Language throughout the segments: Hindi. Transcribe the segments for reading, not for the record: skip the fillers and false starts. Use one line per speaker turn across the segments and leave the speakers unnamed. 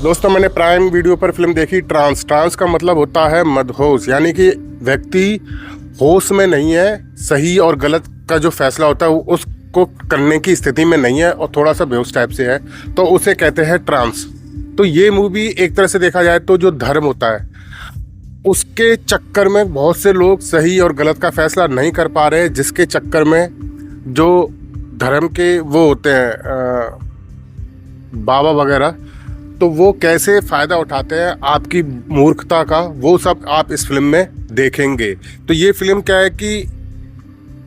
दोस्तों मैंने प्राइम वीडियो पर फिल्म देखी ट्रांस। ट्रांस का मतलब होता है मदहोश, यानी कि व्यक्ति होश में नहीं है, सही और गलत का जो फैसला होता है वो उसको करने की स्थिति में नहीं है और थोड़ा सा बेहोश टाइप से है, तो उसे कहते हैं ट्रांस। तो ये मूवी एक तरह से देखा जाए तो जो धर्म होता है उसके चक्कर में बहुत से लोग सही और गलत का फैसला नहीं कर पा रहे, जिसके चक्कर में जो धर्म के वो होते हैं बाबा वगैरह, तो वो कैसे फ़ायदा उठाते हैं आपकी मूर्खता का, वो सब आप इस फिल्म में देखेंगे। तो ये फिल्म क्या है कि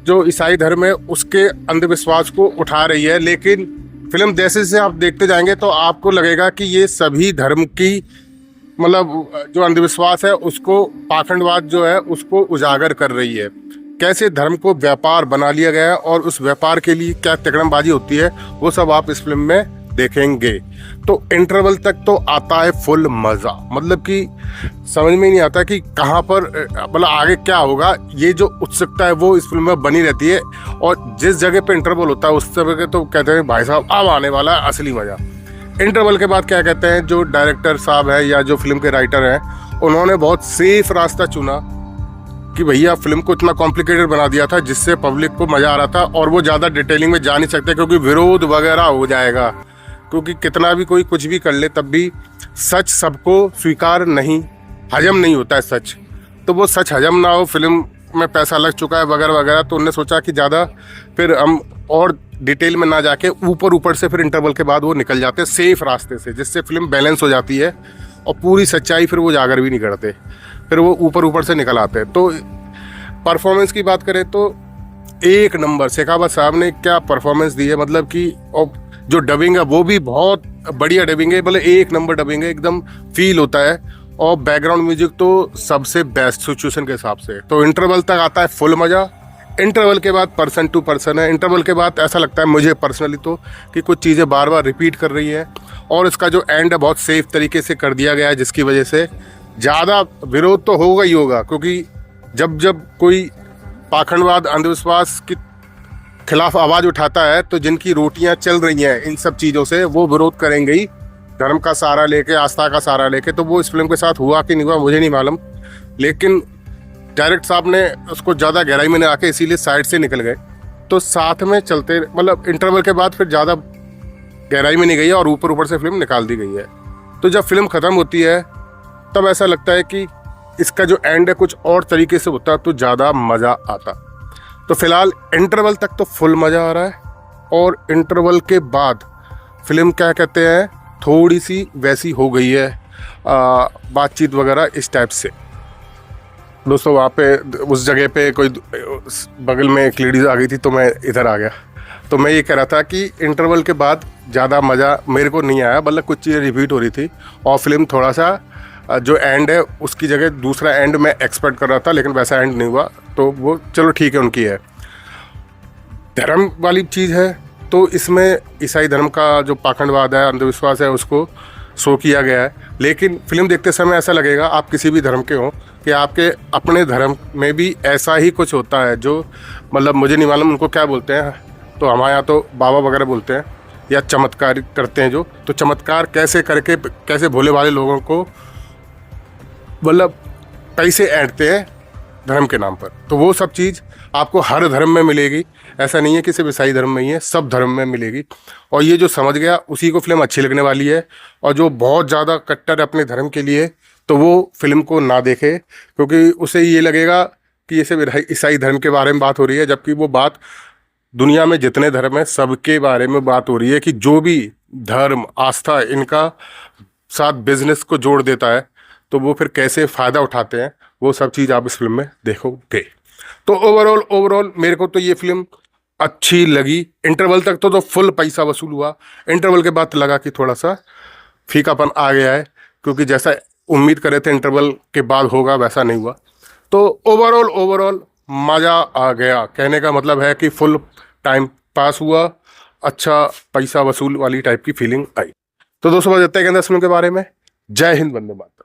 जो ईसाई धर्म है उसके अंधविश्वास को उठा रही है, लेकिन फिल्म जैसे जैसे आप देखते जाएंगे तो आपको लगेगा कि ये सभी धर्म की मतलब जो अंधविश्वास है उसको, पाखंडवाद जो है उसको उजागर कर रही है। कैसे धर्म को व्यापार बना लिया गया है और उस व्यापार के लिए क्या तिकड़मबाजी होती है वो सब आप इस फिल्म में देखेंगे। तो इंटरवल तक तो आता है फुल मज़ा, मतलब कि समझ में नहीं आता कि कहाँ पर मतलब आगे क्या होगा। ये जो उत्सुकता है वो इस फिल्म में बनी रहती है, और जिस जगह पे इंटरवल होता है उस जगह तो कहते हैं भाई साहब अब आने वाला है असली मज़ा। इंटरवल के बाद क्या कहते हैं, जो डायरेक्टर साहब है या जो फिल्म के राइटर हैं उन्होंने बहुत सेफ रास्ता चुना कि भैया फिल्म को इतना कॉम्प्लिकेटेड बना दिया था जिससे पब्लिक को मज़ा आ रहा था, और वो ज़्यादा डिटेलिंग में जा नहीं सकते क्योंकि विरोध वगैरह हो जाएगा। क्योंकि कितना भी कोई कुछ भी कर ले तब भी सच सबको स्वीकार नहीं, हजम नहीं होता है सच। तो वो सच हजम ना हो, फिल्म में पैसा लग चुका है वगैरह वगैरह, तो उन्होंने सोचा कि ज़्यादा फिर हम और डिटेल में ना जाके ऊपर से फिर इंटरवल के बाद वो निकल जाते हैं सेफ रास्ते से, जिससे फिल्म बैलेंस हो जाती है और पूरी सच्चाई फिर वो जागर भी नहीं करते, फिर वो ऊपर से निकल आते हैं। तो परफॉर्मेंस की बात करें तो एक नंबर शेखावत साहब ने क्या परफॉर्मेंस दी है, मतलब कि और जो डबिंग है वो भी बहुत बढ़िया डबिंग है, मतलब एक नंबर डबिंग है, एकदम फील होता है। और बैकग्राउंड म्यूजिक तो सबसे बेस्ट सिचुएशन के हिसाब से। तो इंटरवल तक आता है फुल मज़ा, इंटरवल के बाद पर्सन टू पर्सन है। इंटरवल के बाद ऐसा लगता है मुझे पर्सनली तो कि कुछ चीज़ें बार बार रिपीट कर रही हैं, और इसका जो एंड है बहुत सेफ तरीके से कर दिया गया है, जिसकी वजह से ज़्यादा विरोध तो होगा ही होगा। क्योंकि जब जब कोई पाखंडवाद अंधविश्वास की खिलाफ आवाज़ उठाता है तो जिनकी रोटियां चल रही हैं इन सब चीज़ों से वो विरोध करेंगे ही, धर्म का सहारा लेके, आस्था का सहारा लेके। तो वो इस फिल्म के साथ हुआ कि नहीं हुआ मुझे नहीं मालूम, लेकिन डायरेक्टर साहब ने उसको ज़्यादा गहराई में नहीं आके इसीलिए साइड से निकल गए। तो साथ में चलते मतलब इंटरवल के बाद फिर ज़्यादा गहराई में नहीं गई है और ऊपर से फिल्म निकाल दी गई है। तो जब फिल्म ख़त्म होती है तब ऐसा लगता है कि इसका जो एंड है कुछ और तरीके से होता तो ज़्यादा मज़ा आता। तो फिलहाल इंटरवल तक तो फुल मज़ा आ रहा है, और इंटरवल के बाद फिल्म क्या कहते हैं थोड़ी सी वैसी हो गई है बातचीत वगैरह इस टाइप से। दोस्तों वहाँ पे उस जगह पे कोई बगल में एक लेडीज़ आ गई थी तो मैं इधर आ गया। तो मैं ये कह रहा था कि इंटरवल के बाद ज़्यादा मज़ा मेरे को नहीं आया, मतलब कुछ चीज़ें रिपीट हो रही थी और फिल्म थोड़ा सा जो एंड है उसकी जगह दूसरा एंड मैं एक्सपेक्ट कर रहा था, लेकिन वैसा एंड नहीं हुआ। तो वो चलो ठीक है, उनकी है। धर्म वाली चीज़ है तो इसमें ईसाई धर्म का जो पाखंडवाद है, अंधविश्वास है, उसको शो किया गया है। लेकिन फिल्म देखते समय ऐसा लगेगा आप किसी भी धर्म के हों कि आपके अपने धर्म में भी ऐसा ही कुछ होता है, जो मतलब मुझे नहीं मालूम उनको क्या बोलते हैं, तो हमारे यहाँ तो बाबा वगैरह बोलते हैं, या चमत्कार करते हैं जो। तो चमत्कार कैसे करके कैसे भोले भाले लोगों को मतलब पैसे ऐंठते हैं धर्म के नाम पर। तो वो सब चीज़ आपको हर धर्म में मिलेगी, ऐसा नहीं है कि सिर्फ ईसाई धर्म में ही है, सब धर्म में मिलेगी। और ये जो समझ गया उसी को फिल्म अच्छी लगने वाली है, और जो बहुत ज़्यादा कट्टर है अपने धर्म के लिए तो वो फिल्म को ना देखे, क्योंकि उसे ये लगेगा कि ये सिर्फ ईसाई धर्म के बारे में बात हो रही है, जबकि वो बात दुनिया में जितने धर्म हैं सबके बारे में बात हो रही है। कि जो भी धर्म आस्था इनका साथ बिजनेस को जोड़ देता है तो वो फिर कैसे फ़ायदा उठाते हैं, वो सब चीज़ आप इस फिल्म में देखोगे। तो ओवरऑल मेरे को तो ये फिल्म अच्छी लगी। इंटरवल तक तो फुल पैसा वसूल हुआ, इंटरवल के बाद लगा कि थोड़ा सा फीकापन आ गया है, क्योंकि जैसा उम्मीद करे थे इंटरवल के बाद होगा वैसा नहीं हुआ। तो ओवरऑल मज़ा आ गया, कहने का मतलब है कि फुल टाइम पास हुआ, अच्छा पैसा वसूल वाली टाइप की फीलिंग आई। तो दोस्तों बस इतना ही कहना इस फिल्म के बारे में। जय हिंद, वंदे मातरम।